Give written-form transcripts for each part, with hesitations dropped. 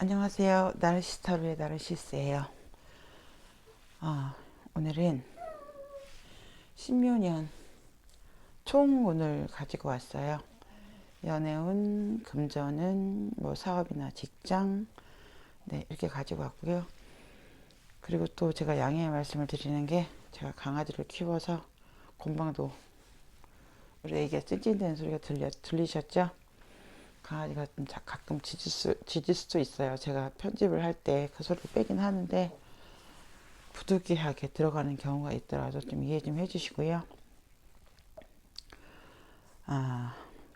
안녕하세요. 나르시스타루의 나르시스예요. 오늘은 신묘년 총운을 가지고 왔어요. 연애운, 금전운, 뭐 사업이나 직장, 네, 이렇게 가지고 왔고요. 그리고 또 제가 양해의 말씀을 드리는 게, 제가 강아지를 키워서 곤방도 우리 애기가 찡찡대는 소리가 들리셨죠? 강아지가 가끔 짖을 수도 있어요. 제가 편집을 할 때 그 소리를 빼긴 하는데 부득이하게 들어가는 경우가 있더라도 좀 이해 좀 해주시고요.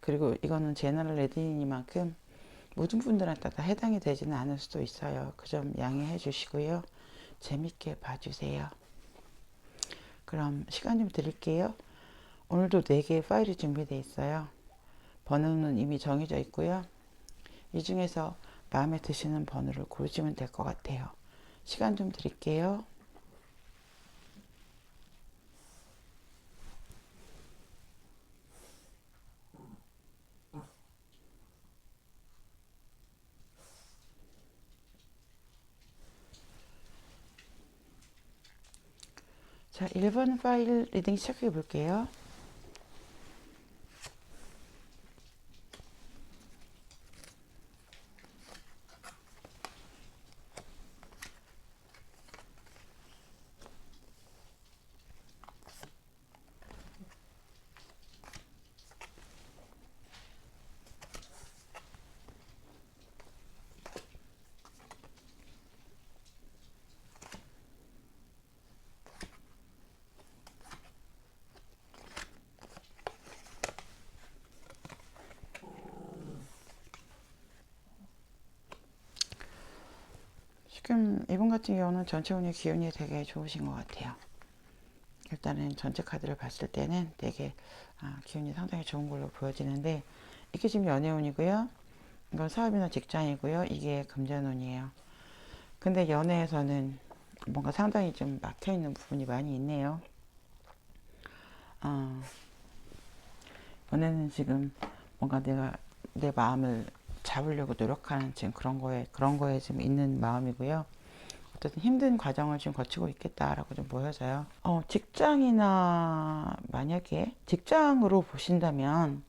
그리고 이거는 제너럴 레디니만큼 모든 분들한테 다 해당이 되지는 않을 수도 있어요. 그 점 양해해 주시고요. 재밌게 봐주세요. 그럼 시간 좀 드릴게요. 오늘도 4개의 파일이 준비되어 있어요. 번호는 이미 정해져 있고요. 이 중에서 마음에 드시는 번호를 고르시면 될 것 같아요. 시간 좀 드릴게요. 자, 1번 파일 리딩 시작해 볼게요. 지금 이분 같은 경우는 전체 운의 기운이 되게 좋으신 것 같아요. 일단은 전체 카드를 봤을 때는 되게 기운이 상당히 좋은 걸로 보여지는데, 이게 지금 연애운이고요. 이건 사업이나 직장이고요. 이게 금전운이에요. 근데 연애에서는 뭔가 상당히 좀 막혀있는 부분이 많이 있네요. 어, 연애는 지금 뭔가 내가 내 마음을 잡으려고 노력하는 지금 그런 거에 지금 있는 마음이고요. 어쨌든 힘든 과정을 지금 거치고 있겠다라고 좀 보여져요. 직장이나 만약에 직장으로 보신다면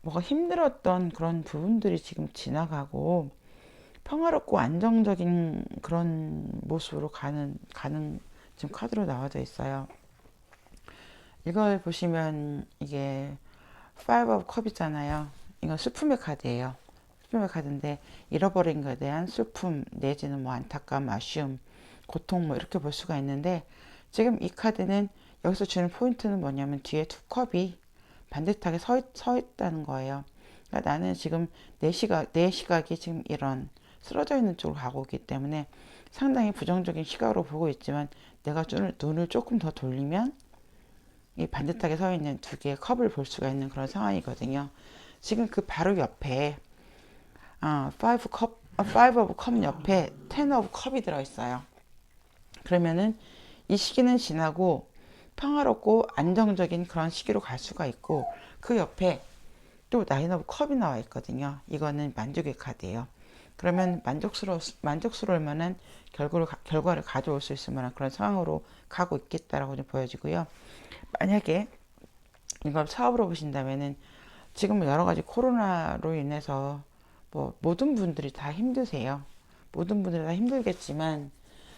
뭐가 힘들었던 그런 부분들이 지금 지나가고 평화롭고 안정적인 그런 모습으로 가는 지금 카드로 나와져 있어요. 이걸 보시면 이게 Five of Cup이잖아요. 이건 슬픔의 카드예요. 슬픔의 카드인데 잃어버린 것에 대한 슬픔 내지는 뭐 안타까움, 아쉬움, 고통 뭐 이렇게 볼 수가 있는데, 지금 이 카드는 여기서 주는 포인트는 뭐냐면 뒤에 두 컵이 반듯하게 서 있다는 거예요. 그러니까 나는 지금 내 시각이 지금 이런 쓰러져 있는 쪽으로 가고 있기 때문에 상당히 부정적인 시각으로 보고 있지만, 내가 눈을 조금 더 돌리면 이 반듯하게 서 있는 두 개의 컵을 볼 수가 있는 그런 상황이거든요. 지금 그 바로 옆에 five of cup 옆에 ten of cup이 들어있어요. 그러면은 이 시기는 지나고 평화롭고 안정적인 그런 시기로 갈 수가 있고, 그 옆에 또 나인 오브 컵이 나와 있거든요. 이거는 만족의 카드예요. 그러면 만족스러울 만한 결과를 가져올 수 있을 만한 그런 상황으로 가고 있겠다라고 좀 보여지고요. 만약에 이걸 사업으로 보신다면은 지금 여러 가지 코로나로 인해서 뭐 모든 분들이 다 힘드세요. 모든 분들이 다 힘들겠지만,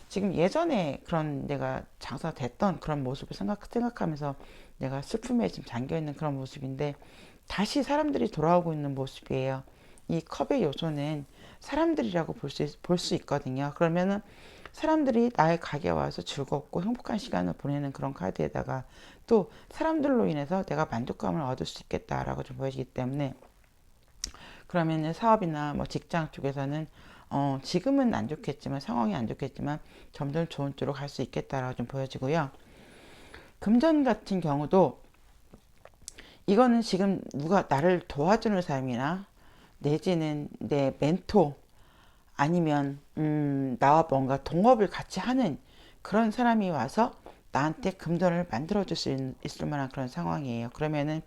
지금 예전에 그런 내가 장사됐던 그런 모습을 생각하면서 내가 슬픔에 지금 잠겨 있는 그런 모습인데, 다시 사람들이 돌아오고 있는 모습이에요. 이 컵의 요소는 사람들이라고 볼 수 있거든요. 그러면은 사람들이 나의 가게에 와서 즐겁고 행복한 시간을 보내는 그런 카드에다가 또 사람들로 인해서 내가 만족감을 얻을 수 있겠다라고 좀 보여지기 때문에, 그러면은 사업이나 뭐 직장 쪽에서는 지금은 안 좋겠지만, 상황이 안 좋겠지만 점점 좋은 쪽으로 갈 수 있겠다라고 좀 보여지고요. 금전 같은 경우도 이거는 지금 누가 나를 도와주는 사람이나 내지는 내 멘토, 아니면 나와 뭔가 동업을 같이 하는 그런 사람이 와서 나한테 금전을 만들어 줄 수 있을 만한 그런 상황이에요. 그러면은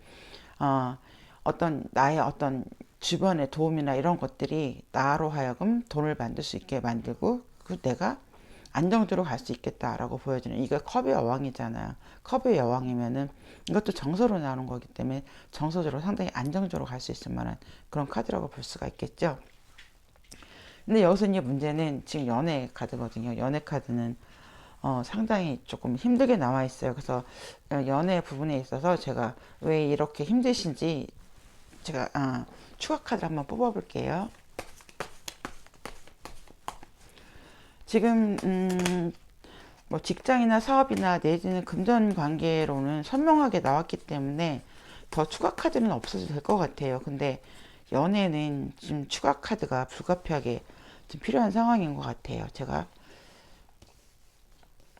어, 어떤 나의 어떤 주변의 도움이나 이런 것들이 나로 하여금 돈을 만들 수 있게 만들고 그 내가 안정적으로 갈 수 있겠다라고 보여주는, 이거 컵의 여왕이잖아요. 컵의 여왕이면은 이것도 정서로 나오는 거기 때문에 정서적으로 상당히 안정적으로 갈 수 있을 만한 그런 카드라고 볼 수가 있겠죠. 근데 여기서 이제 문제는 지금 연애 카드거든요. 연애 카드는 상당히 조금 힘들게 나와 있어요. 그래서 연애 부분에 있어서 제가 왜 이렇게 힘드신지 제가 추가 카드 한번 뽑아 볼게요. 지금 뭐 직장이나 사업이나 내지는 금전 관계로는 선명하게 나왔기 때문에 더 추가 카드는 없어도 될 것 같아요. 근데 연애는 지금 추가 카드가 불가피하게 좀 필요한 상황인 것 같아요. 제가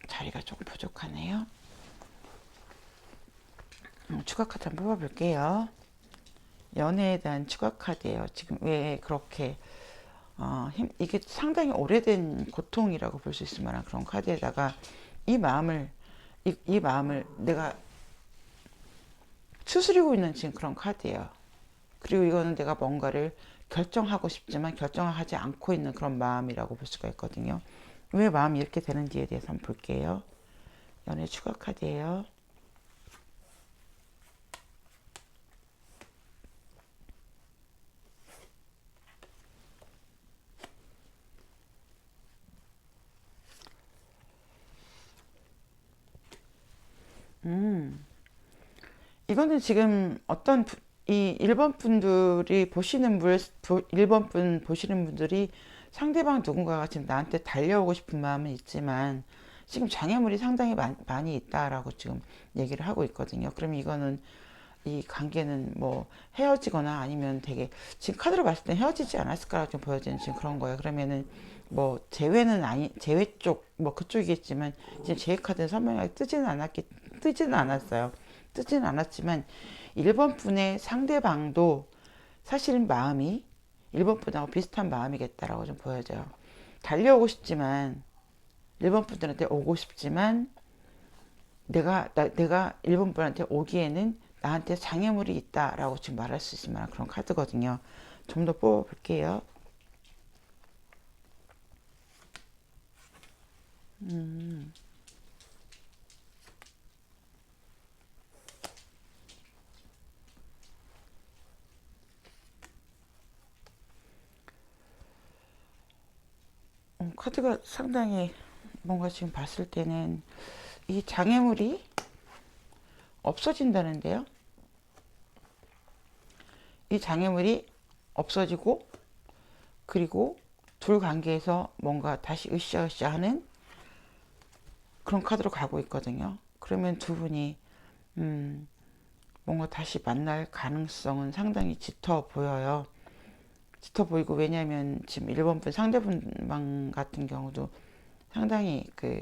자리가 조금 부족하네요. 추가 카드 한번 뽑아볼게요. 연애에 대한 추가 카드예요. 지금 왜 그렇게 이게 상당히 오래된 고통이라고 볼 수 있을 만한 그런 카드에다가 이 마음을 이 마음을 내가 추스리고 있는 지금 그런 카드예요. 그리고 이거는 내가 뭔가를 결정하고 싶지만 결정하지 않고 있는 그런 마음이라고 볼 수가 있거든요. 왜 마음이 이렇게 되는지에 대해서 한번 볼게요. 연애 추가 카드예요. 이거는 지금 이 1번 분들이 보시는 1번 분 보시는 분들이 상대방 누군가가 지금 나한테 달려오고 싶은 마음은 있지만 지금 장애물이 상당히 많이 있다라고 지금 얘기를 하고 있거든요. 그럼 이거는 이 관계는 뭐 헤어지거나 아니면 되게 지금 카드로 봤을 때 헤어지지 않았을까라고 좀 보여지는 지금 그런 거예요. 그러면은 뭐 재회 쪽 뭐 그쪽이겠지만 지금 재회 카드는 선명하게 뜨지는 않았어요. 뜨지는 않았지만 1번 분의 상대방도 사실은 마음이 1번 분하고 비슷한 마음이겠다라고 좀 보여져요. 달려오고 싶지만 1번 분들한테 오고 싶지만 내가 1번 분한테 오기에는 나한테 장애물이 있다라고 지금 말할 수 있을 만한 그런 카드거든요. 좀 더 뽑아볼게요. 카드가 상당히 뭔가 지금 봤을 때는 이 장애물이 없어진다는데요. 이 장애물이 없어지고 그리고 둘 관계에서 뭔가 다시 으쌰으쌰 하는 그런 카드로 가고 있거든요. 그러면 두 분이 뭔가 다시 만날 가능성은 상당히 짙어 보여요. 짙어 보이고, 왜냐하면 지금 1번 분 상대방 같은 경우도 상당히 그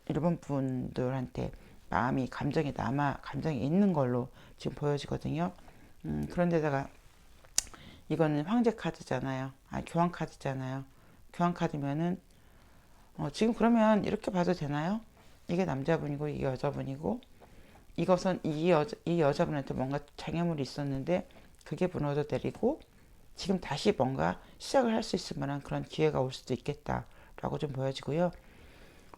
1번 분들한테 감정이 있는 걸로 지금 보여지거든요. 그런데다가 이거는 황제 카드잖아요. 교환 카드잖아요. 교환 카드면은 지금 그러면 이렇게 봐도 되나요? 이게 남자분이고 이게 여자분이고, 이것은 이 여자분한테 뭔가 장애물이 있었는데 그게 무너져 내리고 지금 다시 뭔가 시작을 할 수 있을 만한 그런 기회가 올 수도 있겠다라고 좀 보여지고요.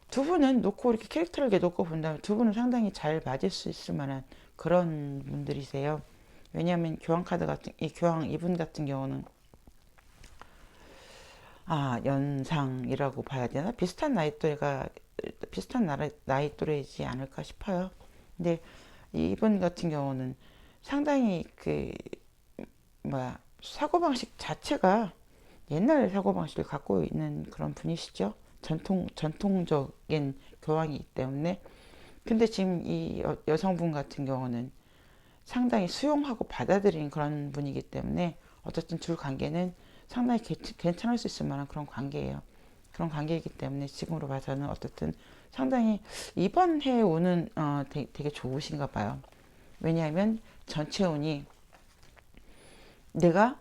두 분은 놓고 이렇게 캐릭터를 이렇게 놓고 본다면 두 분은 상당히 잘 맞을 수 있을 만한 그런 분들이세요. 왜냐하면 교황 이분 같은 경우는 연상이라고 봐야 되나? 비슷한 나이 또래이지 않을까 싶어요. 근데 이분 같은 경우는 상당히 사고방식 자체가 옛날 사고방식을 갖고 있는 그런 분이시죠. 전통적인 교황이기 때문에. 근데 지금 이 여성분 같은 경우는 상당히 수용하고 받아들이는 그런 분이기 때문에 어쨌든 둘 관계는 상당히 괜찮을 수 있을 만한 그런 관계예요. 그런 관계이기 때문에 지금으로 봐서는 어쨌든 상당히 이번 해에 오는 되게 좋으신가 봐요. 왜냐하면 전체 운이 내가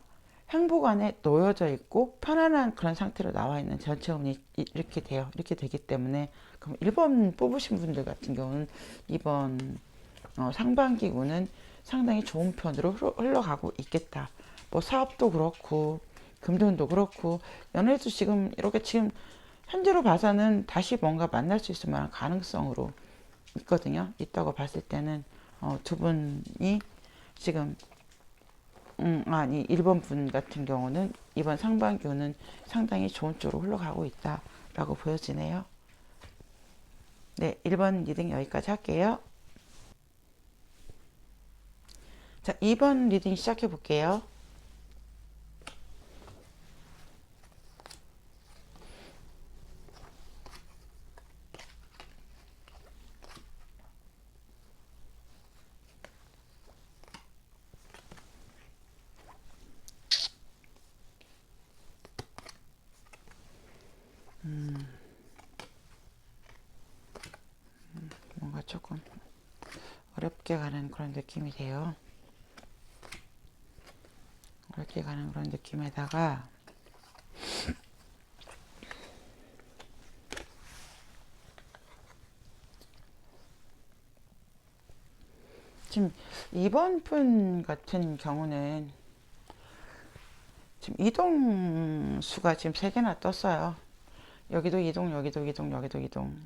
행복 안에 놓여져 있고 편안한 그런 상태로 나와 있는 전체 운이 이렇게 돼요. 이렇게 되기 때문에 그럼 1번 뽑으신 분들 같은 경우는 이번 상반기 운은 상당히 좋은 편으로 흘러가고 있겠다 뭐 사업도 그렇고 금전도 그렇고 연애도 지금 이렇게 지금 현재로 봐서는 다시 뭔가 만날 수 있을 만한 가능성으로 있거든요. 있다고 봤을 때는 두 분이 지금 아니 1번 분 같은 경우는 이번 상반기는 상당히 좋은 쪽으로 흘러가고 있다라고 보여지네요. 네, 1번 리딩 여기까지 할게요. 자, 2번 리딩 시작해 볼게요. 뭔가 조금 어렵게 가는 그런 느낌이 돼요. 어렵게 가는 그런 느낌에다가 지금 2번 분 같은 경우는 지금 이동수가 지금 3개나 떴어요. 여기도 이동, 여기도 이동, 여기도 이동.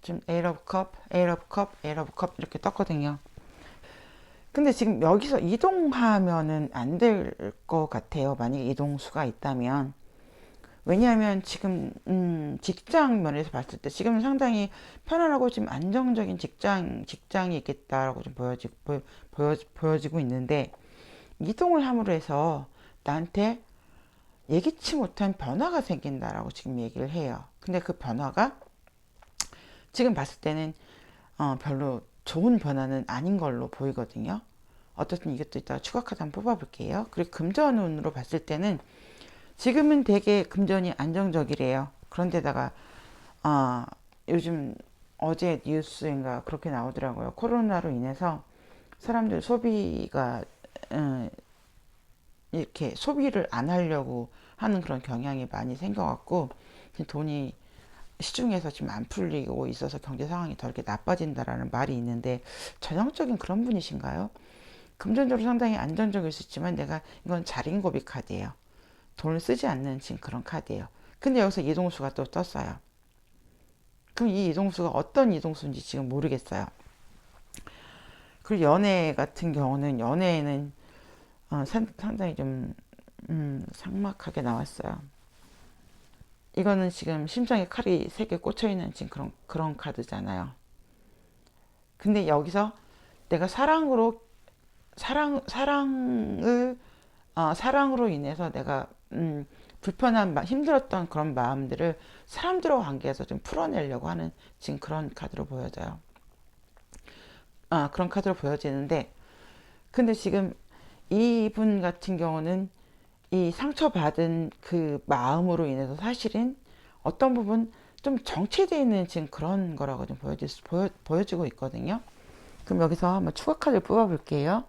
지금 Eight of Cup, Eight of Cup, Eight of Cup 이렇게 떴거든요. 근데 지금 여기서 이동하면은 안 될 것 같아요. 만약에 이동수가 있다면. 왜냐하면 지금 직장 면에서 봤을 때 지금 상당히 편안하고 지금 안정적인 직장이 있겠다라고 좀 보여지고 있는데 이동을 함으로 해서 나한테 예기치 못한 변화가 생긴다라고 지금 얘기를 해요. 근데 그 변화가 지금 봤을 때는 별로 좋은 변화는 아닌 걸로 보이거든요. 어떻든 이것도 이따가 추가 카드 한번 뽑아볼게요. 그리고 금전운으로 봤을 때는 지금은 되게 금전이 안정적이래요. 그런데다가 요즘 어제 뉴스인가 그렇게 나오더라고요. 코로나로 인해서 사람들 소비가 이렇게 소비를 안 하려고 하는 그런 경향이 많이 생겨갖고 돈이 시중에서 지금 안 풀리고 있어서 경제 상황이 더 이렇게 나빠진다라는 말이 있는데 전형적인 그런 분이신가요? 금전적으로 상당히 안정적일 수 있지만 내가 이건 자린고비 카드예요. 돈을 쓰지 않는 지금 그런 카드예요. 근데 여기서 이동수가 또 떴어요. 그럼 이 이동수가 어떤 이동수인지 지금 모르겠어요. 그리고 연애 같은 경우는 연애에는 상당히 좀 삭막하게 나왔어요. 이거는 지금 심장에 칼이 3개 꽂혀있는 지금 그런 카드잖아요. 근데 여기서 내가 사랑으로 인해서 내가 불편한 힘들었던 그런 마음들을 사람들과 관계에서 좀 풀어내려고 하는 지금 그런 카드로 보여져요. 그런 카드로 보여지는데 근데 지금 이분 같은 경우는 이 상처받은 그 마음으로 인해서 사실은 어떤 부분 좀 정체되어 있는 지금 그런 거라고 좀 보여지고 있거든요. 그럼 여기서 한번 추가 카드를 뽑아볼게요.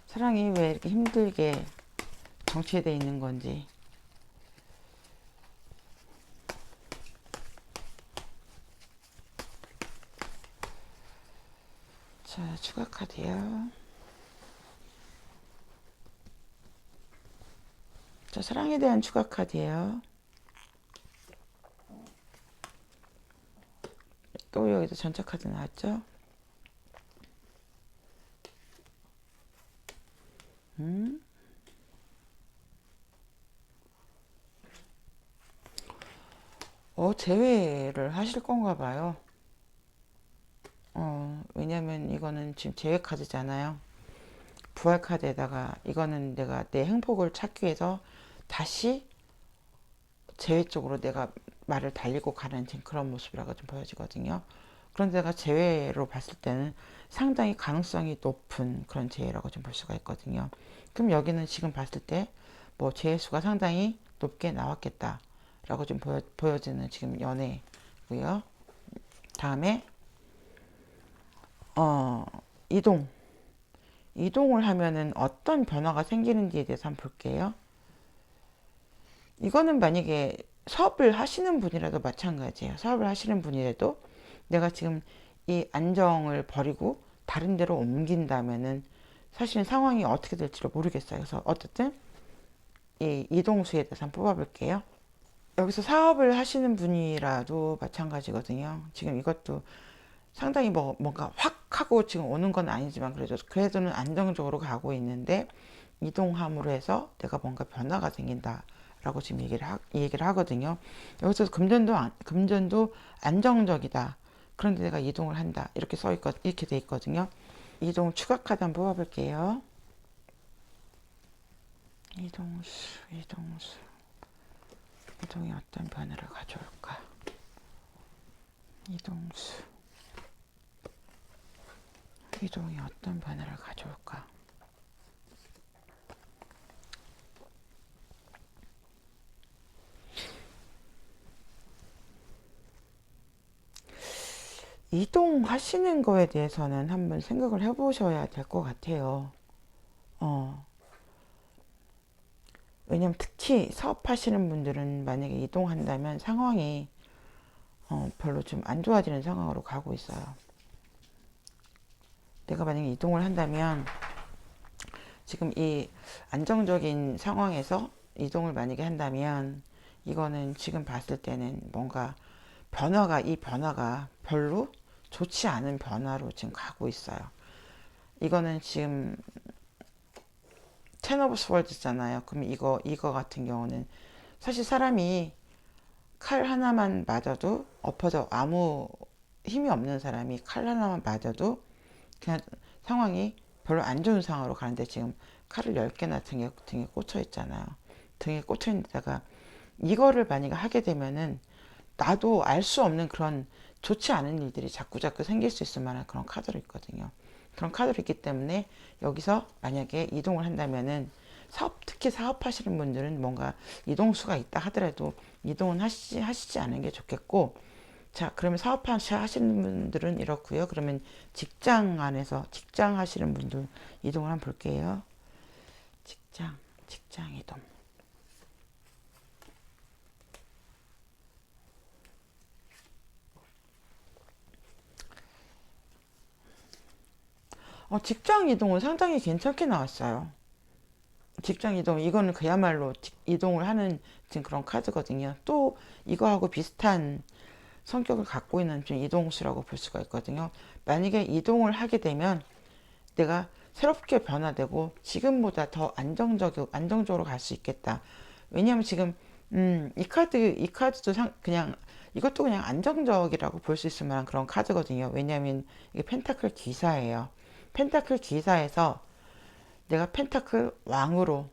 사랑이 왜 이렇게 힘들게 정체되어 있는 건지. 자, 추가 카드요. 자, 사랑에 대한 추가 카드예요. 또 여기서 전차 카드 나왔죠? 제외를 하실 건가 봐요. 왜냐면 이거는 지금 제외 카드잖아요. 부활 카드에다가 이거는 내가 내 행복을 찾기 위해서 다시 제외 쪽으로 내가 말을 달리고 가는 지금 그런 모습이라고 좀 보여지거든요. 그런데 내가 제외로 봤을 때는 상당히 가능성이 높은 그런 제외라고 좀 볼 수가 있거든요. 그럼 여기는 지금 봤을 때 뭐 제외수가 상당히 높게 나왔겠다라고 좀 보여지는 지금 연애고요. 다음에 이동. 이동을 하면은 어떤 변화가 생기는지에 대해서 한번 볼게요. 이거는 만약에 사업을 하시는 분이라도 마찬가지예요. 사업을 하시는 분이라도 내가 지금 이 안정을 버리고 다른 데로 옮긴다면은 사실 상황이 어떻게 될지를 모르겠어요. 그래서 어쨌든 이 이동수에 대해서 한번 뽑아볼게요. 여기서 사업을 하시는 분이라도 마찬가지거든요. 지금 이것도 상당히 뭔가 확 하고 지금 오는 건 아니지만 그래도는 안정적으로 가고 있는데 이동함으로 해서 내가 뭔가 변화가 생긴다라고 지금 얘기를 하거든요. 여기서 금전도 안정적이다. 그런데 내가 이동을 한다. 이렇게 돼 있거든요. 이동 추가 카드 한번 뽑아볼게요. 이동이 어떤 변화를 가져올까? 이동이 어떤 변화를 가져올까? 이동하시는 거에 대해서는 한번 생각을 해보셔야 될 것 같아요. 왜냐면 특히 사업하시는 분들은 만약에 이동한다면 상황이 별로 좀 안 좋아지는 상황으로 가고 있어요. 내가 만약에 이동을 한다면 지금 이 안정적인 상황에서 이동을 만약에 한다면 이거는 지금 봤을 때는 뭔가 이 변화가 별로 좋지 않은 변화로 지금 가고 있어요. 이거는 지금 텐 오브 스월드잖아요. 그럼 이거 같은 경우는 사실 사람이 칼 하나만 맞아도 엎어져 아무 힘이 없는 사람이 칼 하나만 맞아도 그냥 상황이 별로 안 좋은 상황으로 가는데 지금 칼을 10개나 등에 꽂혀 있잖아요. 등에 꽂혀 있는 데다가 이거를 만약에 하게 되면은 나도 알 수 없는 그런 좋지 않은 일들이 자꾸자꾸 생길 수 있을 만한 그런 카드로 있거든요. 그런 카드로 있기 때문에 여기서 만약에 이동을 한다면은 특히 사업하시는 분들은 뭔가 이동수가 있다 하더라도 이동은 하시지 않은 게 좋겠고, 자, 그러면 하시는 분들은 이렇고요. 그러면 직장 하시는 분들 이동을 한번 볼게요. 직장 이동. 직장 이동은 상당히 괜찮게 나왔어요. 직장 이동, 이거는 그야말로 이동을 하는 지금 그런 카드거든요. 또 이거하고 비슷한 성격을 갖고 있는 좀 이동수라고 볼 수가 있거든요. 만약에 이동을 하게 되면 내가 새롭게 변화되고 지금보다 더 안정적으로 갈 수 있겠다. 왜냐하면 지금 이 카드도 이것도 그냥 안정적이라고 볼 수 있을 만한 그런 카드거든요. 왜냐하면 이게 펜타클 기사예요. 펜타클 기사에서 내가 펜타클 왕으로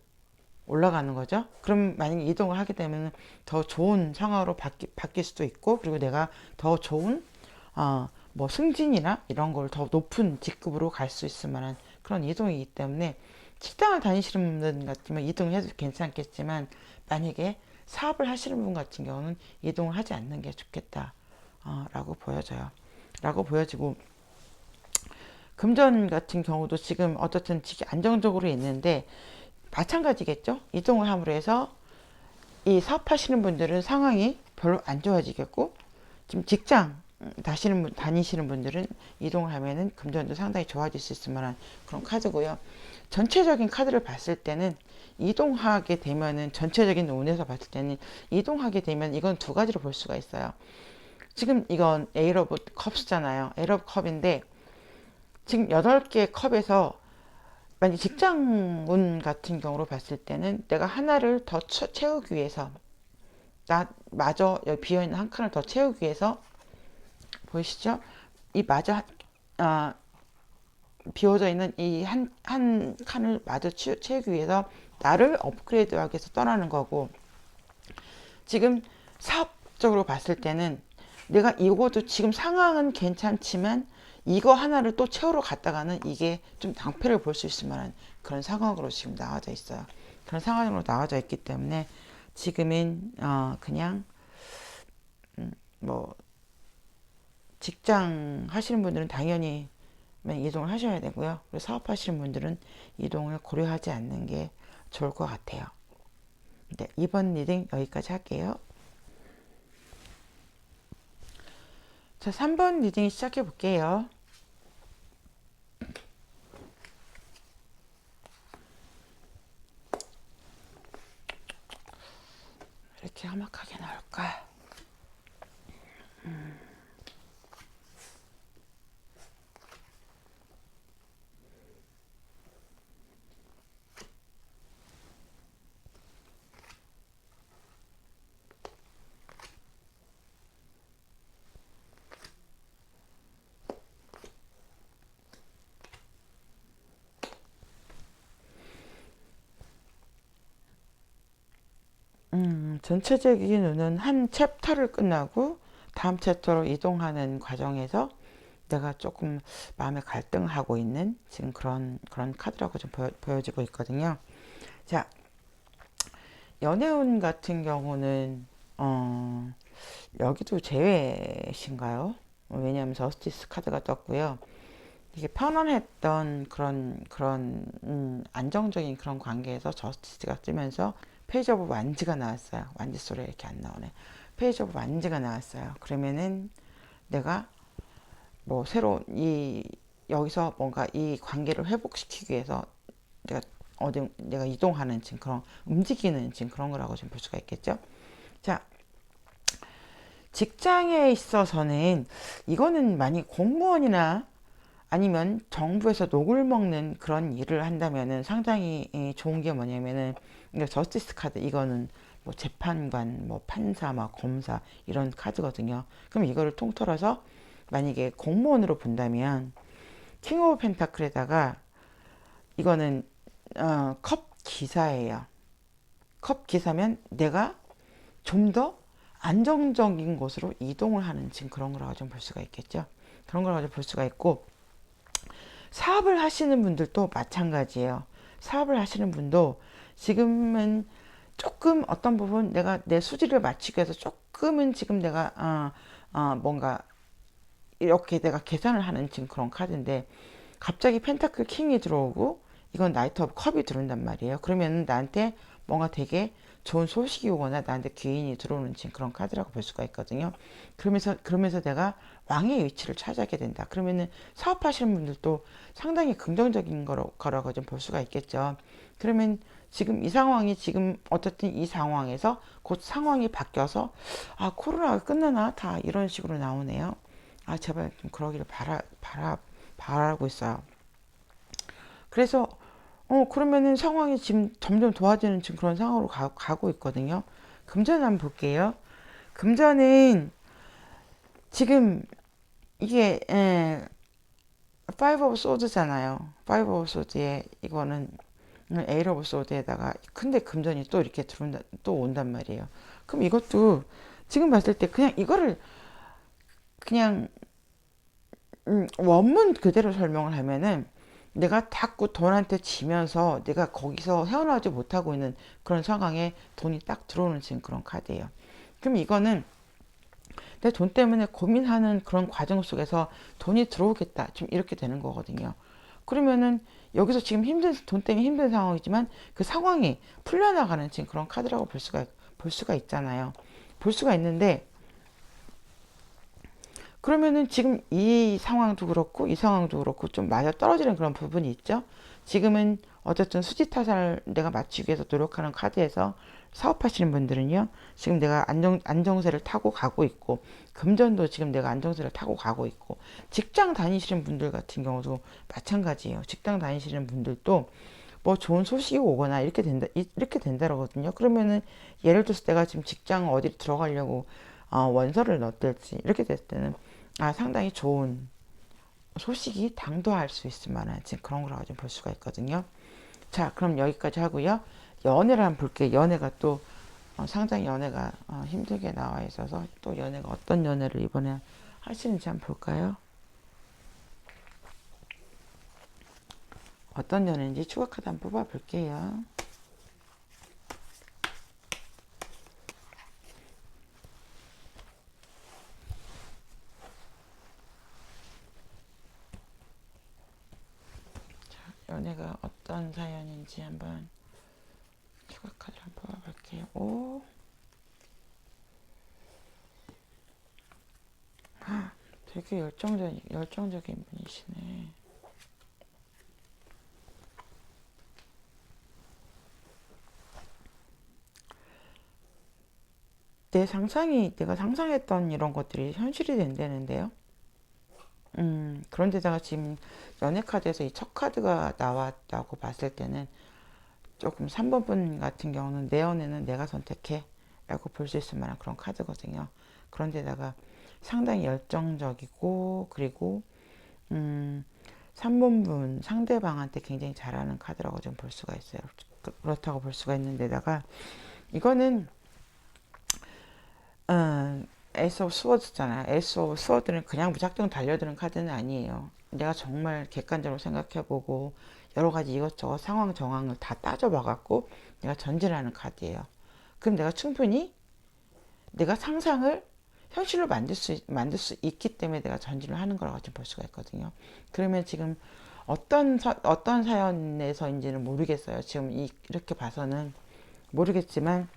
올라가는 거죠. 그럼 만약에 이동을 하게 되면 더 좋은 상황으로 바뀔 수도 있고, 그리고 내가 더 좋은 뭐 승진이나 이런 걸 더 높은 직급으로 갈 수 있을 만한 그런 이동이기 때문에 직장을 다니시는 분들 같으면 이동해도 괜찮겠지만 만약에 사업을 하시는 분 같은 경우는 이동을 하지 않는 게 좋겠다 라고 보여지고, 금전 같은 경우도 지금 어떻든 안정적으로 있는데 마찬가지겠죠. 이동을 함으로 해서 이 사업하시는 분들은 상황이 별로 안 좋아지겠고, 지금 직장 다니시는 분들은 이동을 하면은 금전도 상당히 좋아질 수 있을 만한 그런 카드고요. 전체적인 카드를 봤을 때는 이동하게 되면은 전체적인 운에서 봤을 때는 이동하게 되면 이건 두 가지로 볼 수가 있어요. 지금 이건 에이러 오브 컵스잖아요. 에이러 오브 컵인데 지금 8개 컵에서 만약 직장운 같은 경우로 봤을 때는 내가 하나를 더 채우기 위해서 마저 여기 비어있는 한 칸을 더 채우기 위해서 보이시죠? 이 마저 비워져 있는 이 한 칸을 마저 채우기 위해서 나를 업그레이드하기 위해서 떠나는 거고, 지금 사업적으로 봤을 때는 내가 이것도 지금 상황은 괜찮지만 이거 하나를 또 채우러 갔다가는 이게 좀 낭패를 볼 수 있을 만한 그런 상황으로 지금 나와져 있어요. 그런 상황으로 나와져 있기 때문에 지금은 그냥 뭐 직장 하시는 분들은 당연히 이동을 하셔야 되고요. 그리고 사업하시는 분들은 이동을 고려하지 않는 게 좋을 것 같아요. 네, 이번 리딩 여기까지 할게요. 자, 3번 리딩 시작해 볼게요. 이렇게 험악하게 나올까? 전체적인 눈은 한 챕터를 끝나고 다음 챕터로 이동하는 과정에서 내가 조금 마음에 갈등하고 있는 지금 그런 카드라고 좀 보여지고 있거든요. 자, 연애운 같은 경우는 여기도 제외신가요? 왜냐하면 저스티스 카드가 떴고요. 이게 편안했던 그런 안정적인 그런 관계에서 저스티스가 뜨면서 페이지 오브 완즈가 나왔어요. 완즈 소리 이렇게 안 나오네. 페이지 오브 완즈가 나왔어요. 그러면은 내가 뭐 새로 여기서 뭔가 이 관계를 회복시키기 위해서 내가 내가 이동하는 지금 그런 움직이는 지금 그런 거라고 좀 볼 수가 있겠죠. 자, 직장에 있어서는 이거는 만약 공무원이나 아니면 정부에서 녹을 먹는 그런 일을 한다면은 상당히 좋은 게 뭐냐면은 저스티스 카드 이거는 뭐 재판관, 뭐 판사, 막 검사 이런 카드거든요. 그럼 이거를 통틀어서 만약에 공무원으로 본다면 킹 오브 펜타클에다가 이거는 컵 기사예요. 컵 기사면 내가 좀 더 안정적인 곳으로 이동을 하는 지금 그런 거라고 좀 볼 수가 있겠죠. 그런 거라고 좀 볼 수가 있고 사업을 하시는 분들도 마찬가지예요. 사업을 하시는 분도 지금은 조금 어떤 부분 내가 내 수지를 맞추기 위해서 조금은 지금 내가 뭔가 이렇게 내가 계산을 하는 지금 그런 카드인데 갑자기 펜타클 킹이 들어오고 이건 나이트 오브 컵이 들어온단 말이에요. 그러면 나한테 뭔가 되게 좋은 소식이 오거나 나한테 귀인이 들어오는 지금 그런 카드라고 볼 수가 있거든요. 그러면서 내가 왕의 위치를 차지하게 된다. 그러면은 사업하시는 분들도 상당히 긍정적인 거라고 좀 볼 수가 있겠죠. 그러면 지금 이 상황이 지금 어떻든 이 상황에서 곧 상황이 바뀌어서 코로나가 끝나나 다 이런 식으로 나오네요. 제발 좀 그러기를 바라고 있어요. 그래서 그러면은 상황이 지금 점점 좋아지는 지금 그런 상황으로 가고 있거든요. 금전 한번 볼게요. 금전은 지금 이게 파이브 오브 소드잖아요. 파이브 오브 소드에 이거는 에이트 오브 소드에다가 근데 금전이 또 이렇게 들어온다 또 온단 말이에요. 그럼 이것도 지금 봤을 때 그냥 이거를 그냥 원문 그대로 설명을 하면은 내가 자꾸 돈한테 지면서 내가 거기서 헤어나오지 못하고 있는 그런 상황에 돈이 딱 들어오는 지금 그런 카드예요. 그럼 이거는 내 돈 때문에 고민하는 그런 과정 속에서 돈이 들어오겠다. 좀 이렇게 되는 거거든요. 그러면은 여기서 지금 돈 때문에 힘든 상황이지만 그 상황이 풀려나가는 지금 그런 카드라고 볼 수가 있잖아요. 볼 수가 있는데 그러면은 지금 이 상황도 그렇고 이 상황도 그렇고 좀 맞아 떨어지는 그런 부분이 있죠. 지금은 어쨌든 수지 타산을 내가 맞추기 위해서 노력하는 카드에서 사업하시는 분들은요. 지금 내가 안정세를 타고 가고 있고 금전도 지금 내가 안정세를 타고 가고 있고 직장 다니시는 분들 같은 경우도 마찬가지예요. 직장 다니시는 분들도 뭐 좋은 소식이 오거나 이렇게 된다거든요. 그러면은 예를 들어서 내가 지금 직장 어디 들어가려고 원서를 넣었을지 이렇게 됐을 때는 상당히 좋은 소식이 당도할 수 있을 만한 지금 그런 거라고 좀 볼 수가 있거든요. 자, 그럼 여기까지 하고요. 연애를 한번 볼게요. 연애가 또 상당히 연애가 힘들게 나와 있어서 또 연애가 어떤 연애를 이번에 하시는지 한번 볼까요? 어떤 연애인지 추가 카드 한번 뽑아 볼게요. 연애가 어떤 사연인지 한번 추가 카드 한번 뽑아 볼게요. 오, 되게 열정적인 분이시네. 내가 상상했던 이런 것들이 현실이 된다는데요. 그런데다가 지금 연애 카드에서 이 첫 카드가 나왔다고 봤을 때는 조금 3번 분 같은 경우는 내 연애는 내가 선택해 라고 볼 수 있을 만한 그런 카드거든요. 그런데다가 상당히 열정적이고, 그리고 3번 분 상대방한테 굉장히 잘하는 카드라고 좀 볼 수가 있어요. 그렇다고 볼 수가 있는데다가 이거는 에이스 오브 스워드잖아요. 에이스 오브 스워드는 그냥 무작정 달려드는 카드는 아니에요. 내가 정말 객관적으로 생각해보고 여러 가지 이것저것 상황 정황을 다 따져봐갖고 내가 전진하는 카드예요. 그럼 내가 충분히 내가 상상을 현실로 만들 수 있기 때문에 내가 전진을 하는 거라고 좀 볼 수가 있거든요. 그러면 지금 어떤 사연에서인지는 모르겠어요. 지금 이렇게 봐서는 모르겠지만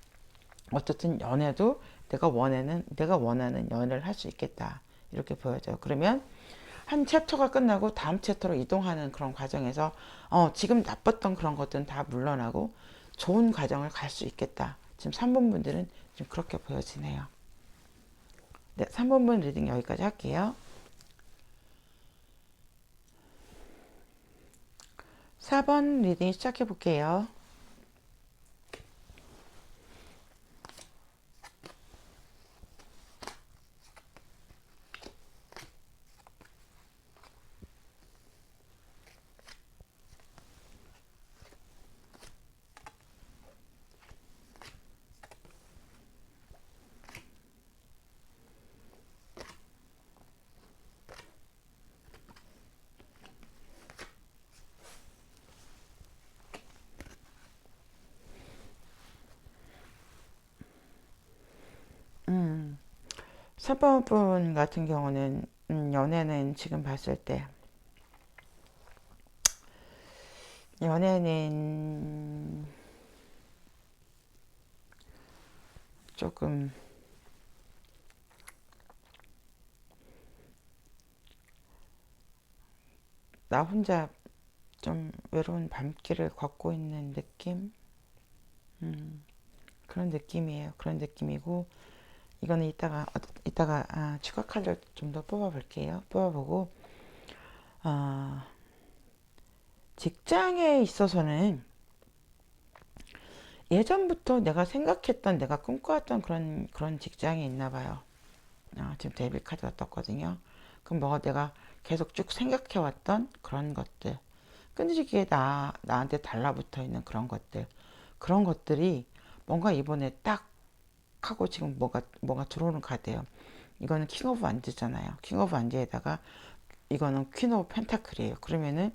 어쨌든 연애도 내가 원하는 연애를 할 수 있겠다. 이렇게 보여져요. 그러면 한 챕터가 끝나고 다음 챕터로 이동하는 그런 과정에서 지금 나빴던 그런 것들은 다 물러나고 좋은 과정을 갈 수 있겠다. 지금 3번 분들은 좀 그렇게 보여지네요. 네, 3번 분 리딩 여기까지 할게요. 4번 리딩 시작해 볼게요. 음, 4번 분 같은 경우는 연애는 지금 봤을 때 연애는 조금 나 혼자 좀 외로운 밤길을 걷고 있는 느낌? 그런 느낌이에요. 그런 느낌이고, 이거는 이따가 추가 카드를 좀 더 뽑아볼게요. 뽑아보고, 아, 직장에 있어서는 예전부터 내가 생각했던, 내가 꿈꿔왔던 그런 직장이 있나 봐요. 지금 데빌 카드가 떴거든요. 그럼 뭐가 내가 계속 쭉 생각해왔던 그런 것들, 끈질기게 나한테 달라붙어 있는 그런 것들, 그런 것들이 뭔가 이번에 딱 하고 지금 뭐가 들어오는 카드예요. 이거는 킹 오브 완즈잖아요. 킹 오브 완즈에다가 이거는 퀸 오브 펜타클이에요. 그러면은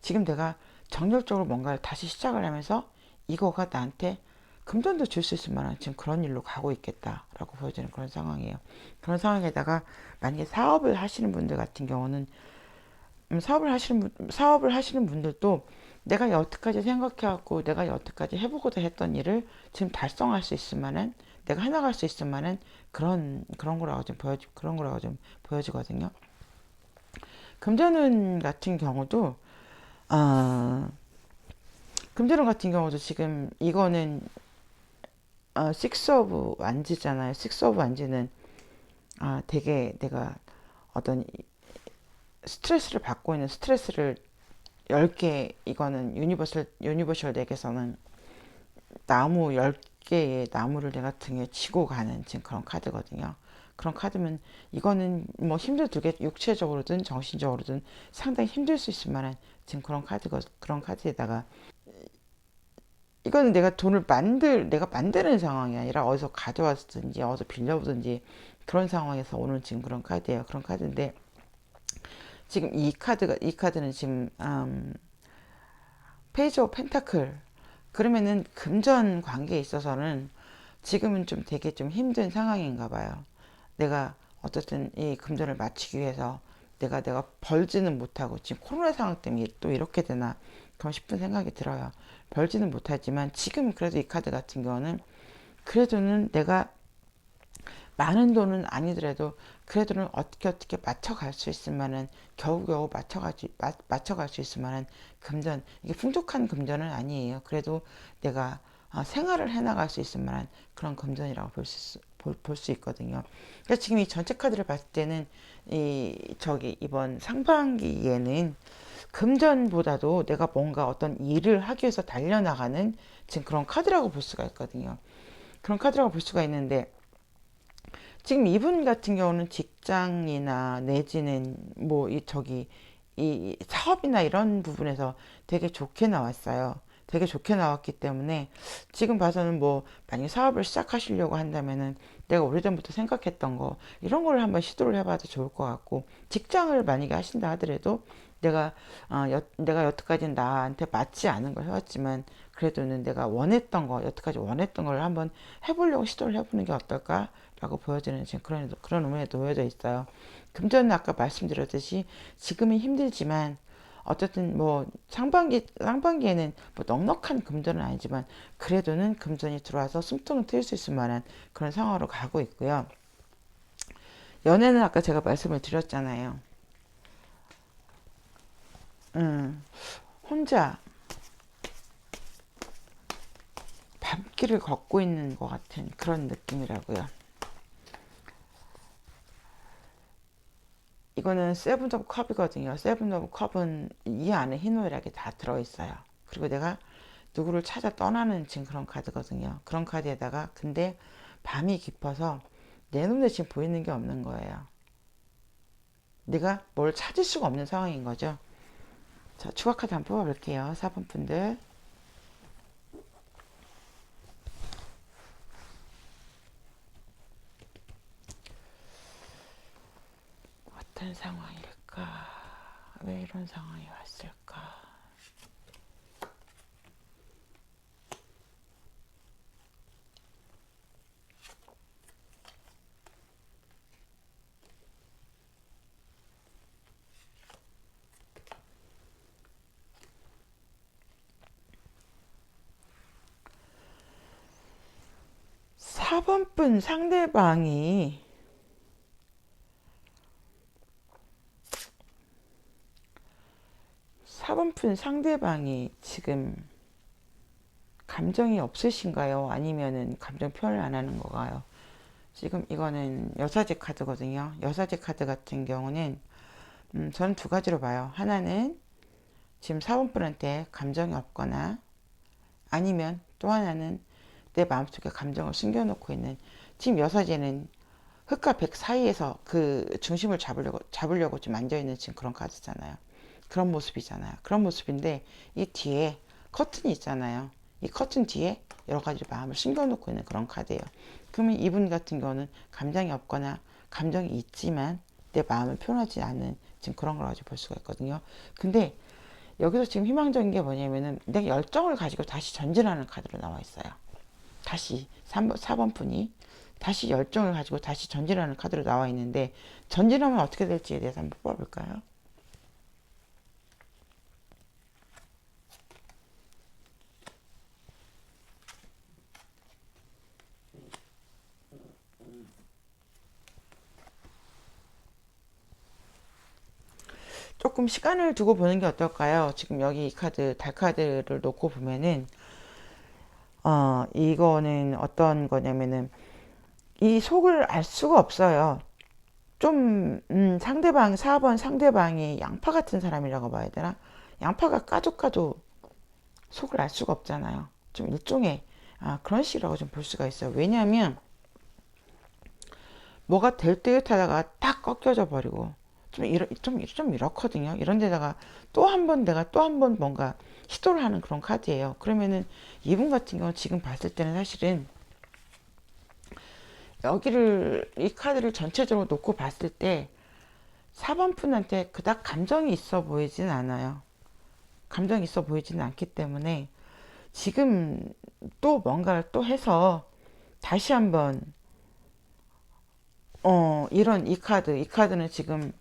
지금 내가 정열적으로 뭔가를 다시 시작을 하면서 이거가 나한테 금전도 줄 수 있을 만한 지금 그런 일로 가고 있겠다라고 보여지는 그런 상황이에요. 그런 상황에다가 만약에 사업을 하시는 분들 같은 경우는 사업을 하시는 분들도 내가 여태까지 생각해왔고 내가 여태까지 해보고자 했던 일을 지금 달성할 수 있을 만한 내가 해나갈 수 있을 만한 그런 거라고 그런 거라고 좀 보여지거든요. 금전운 같은 경우도 아 금전운 같은 경우도 지금 이거는 식스 오브 완지잖아요. 식스 오브 완지는 되게 내가 어떤 스트레스를 받고 있는 스트레스를 10개 이거는 유니버셜 덱에서는 나무 10개의 나무를 내가 등에 지고 가는 지금 그런 카드거든요. 그런 카드면 이거는 뭐 힘들게 육체적으로든 정신적으로든 상당히 힘들 수 있을 만한 지금 그런 카드에다가 이거는 내가 만드는 상황이 아니라 어디서 가져왔든지 어디서 빌려보든지 그런 상황에서 오는 지금 그런 카드예요. 그런 카드인데 지금 이 카드는 지금 페이지 오브 펜타클 그러면은 금전 관계에 있어서는 지금은 좀 되게 좀 힘든 상황인가 봐요. 내가 어쨌든 이 금전을 마치기 위해서 내가 벌지는 못하고 지금 코로나 상황 때문에 또 이렇게 되나 그런 싶은 생각이 들어요. 벌지는 못하지만 지금 그래도 이 카드 같은 경우는 그래도는 내가 많은 돈은 아니더라도 그래도는 어떻게 맞춰갈 수 있을 만한 겨우겨우 맞춰갈 수 있을 만한 금전 이게 풍족한 금전은 아니에요. 그래도 내가 생활을 해나갈 수 있을 만한 그런 금전이라고 볼 수 있거든요. 그래서 지금 이 전체 카드를 봤을 때는 이번 상반기에는 금전보다도 내가 뭔가 어떤 일을 하기 위해서 달려나가는 지금 그런 카드라고 볼 수가 있거든요. 그런 카드라고 볼 수가 있는데, 지금 이분 같은 경우는 직장이나 내지는 이 사업이나 이런 부분에서 되게 좋게 나왔어요. 되게 좋게 나왔기 때문에 지금 봐서는 만약에 사업을 시작하시려고 한다면은 내가 오래전부터 생각했던 거 이런 걸 한번 시도를 해봐도 좋을 것 같고, 직장을 만약에 하신다 하더라도 내가 여태까지 나한테 맞지 않은 걸 해왔지만 그래도는 내가 여태까지 원했던 걸 한번 해보려고 시도를 해보는 게 어떨까라고 보여지는 지금 그런 의미에 놓여져 있어요. 금전은 아까 말씀드렸듯이 지금은 힘들지만 어쨌든 상반기에는 넉넉한 금전은 아니지만 그래도는 금전이 들어와서 숨통을 트일 수 있을 만한 그런 상황으로 가고 있고요. 연애는 아까 제가 말씀을 드렸잖아요. 혼자 밤길을 걷고 있는 것 같은 그런 느낌이라고요. 이거는 세븐 오브 컵이거든요. 세븐 오브 컵은 이 안에 희노애락이 다 들어있어요. 그리고 내가 누구를 찾아 떠나는 지금 그런 카드거든요. 그런 카드에다가 근데 밤이 깊어서 내 눈에 지금 보이는 게 없는 거예요. 내가 뭘 찾을 수가 없는 상황인 거죠. 자, 추가 카드 한번 뽑아볼게요. 4번 분들. 어떤 상황일까? 왜 이런 상황이 왔을까? 사 번 분 상대방이 4번 분 상대방이 지금 감정이 없으신가요? 아니면은 감정 표현을 안 하는 건가요? 지금 이거는 여사제 카드거든요. 여사제 카드 같은 경우는 저는 두 가지로 봐요. 하나는 지금 4번 분한테 감정이 없거나, 아니면 또 하나는 내 마음속에 감정을 숨겨놓고 있는, 지금 여사제는 흑과 백 사이에서 그 중심을 잡으려고 좀 앉아있는 지금 그런 카드잖아요. 그런 모습이잖아요. 그런 모습인데 이 뒤에 커튼이 있잖아요. 이 커튼 뒤에 여러 가지 마음을 숨겨놓고 있는 그런 카드예요. 그러면 이분 같은 경우는 감정이 없거나 감정이 있지만 내 마음을 표현하지 않는 지금 그런 걸 가지고 볼 수가 있거든요. 근데 여기서 지금 희망적인 게 뭐냐면은 내가 열정을 가지고 다시 전진하는 카드로 나와 있어요. 다시 4번 분이 다시 열정을 가지고 다시 전진하는 카드로 나와 있는데, 전진하면 어떻게 될지에 대해서 한번 뽑아볼까요? 조금 시간을 두고 보는 게 어떨까요? 지금 여기 이 카드, 달 카드를 놓고 보면은, 이거는 어떤 거냐면은, 이 속을 알 수가 없어요. 좀, 4번 상대방이 양파 같은 사람이라고 봐야 되나? 양파가 까도 속을 알 수가 없잖아요. 좀 일종의, 그런 식이라고 좀 볼 수가 있어요. 왜냐하면, 뭐가 될 듯 하다가 딱 꺾여져 버리고, 좀 이렇거든요. 이런 데다가 내가 또 한 번 뭔가 시도를 하는 그런 카드예요. 그러면은 이분 같은 경우 지금 봤을 때는 사실은 이 카드를 전체적으로 놓고 봤을 때 4번 분한테 그닥 감정이 있어 보이진 않아요. 감정이 있어 보이지는 않기 때문에 지금 또 뭔가를 또 해서 다시 한번 이 카드는 지금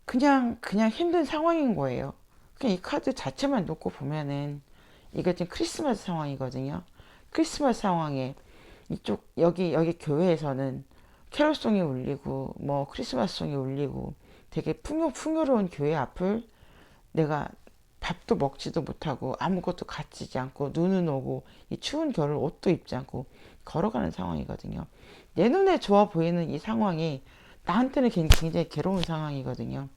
그냥 힘든 상황인 거예요. 그냥 이 카드 자체만 놓고 보면은 이게 지금 크리스마스 상황이거든요. 크리스마스 상황에 여기 교회에서는 캐롤송이 울리고 크리스마스송이 울리고 되게 풍요로운 교회 앞을 내가 밥도 먹지도 못하고 아무것도 갖지지 않고 눈은 오고 이 추운 겨울 옷도 입지 않고 걸어가는 상황이거든요. 내 눈에 좋아 보이는 이 상황이 나한테는 굉장히 괴로운 상황이거든요.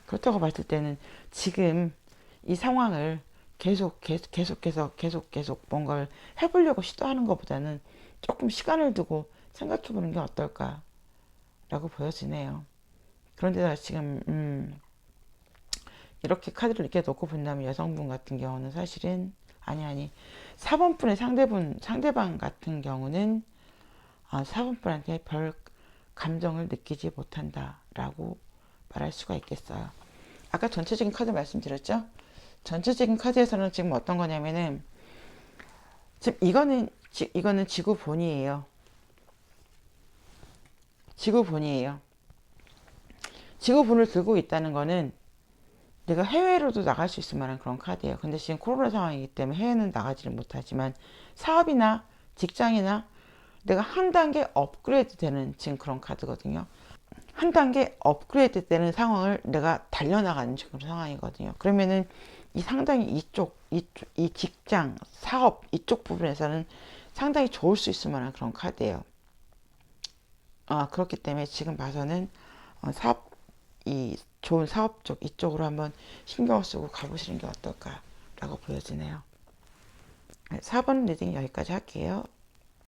그렇다고 봤을 때는 지금 이 상황을 계속 뭔가를 해보려고 시도하는 것보다는 조금 시간을 두고 생각해 보는 게 어떨까라고 보여지네요. 그런데 지금 이렇게 카드를 이렇게 놓고 본다면 여성분 같은 경우는 사실은 아니 4번 분의 상대방 같은 경우는 4번 분한테 별 감정을 느끼지 못한다라고 말할 수가 있겠어요. 아까 전체적인 카드 말씀드렸죠? 전체적인 카드에서는 지금 어떤 거냐면은 지금 이거는 지구본이에요. 지구본이에요. 지구본을 들고 있다는 거는 내가 해외로도 나갈 수 있을 만한 그런 카드예요. 근데 지금 코로나 상황이기 때문에 해외는 나가지를 못하지만 사업이나 직장이나 내가 한 단계 업그레이드 되는 지금 그런 카드거든요. 한 단계 업그레이드 되는 상황을 내가 달려나가는 지금 상황이거든요. 그러면은 이 상당히 이 직장, 사업 이쪽 부분에서는 상당히 좋을 수 있을 만한 그런 카드예요. 그렇기 때문에 지금 봐서는 이 좋은 사업 쪽 이쪽으로 한번 신경을 쓰고 가보시는 게 어떨까라고 보여지네요. 4번 리딩 여기까지 할게요.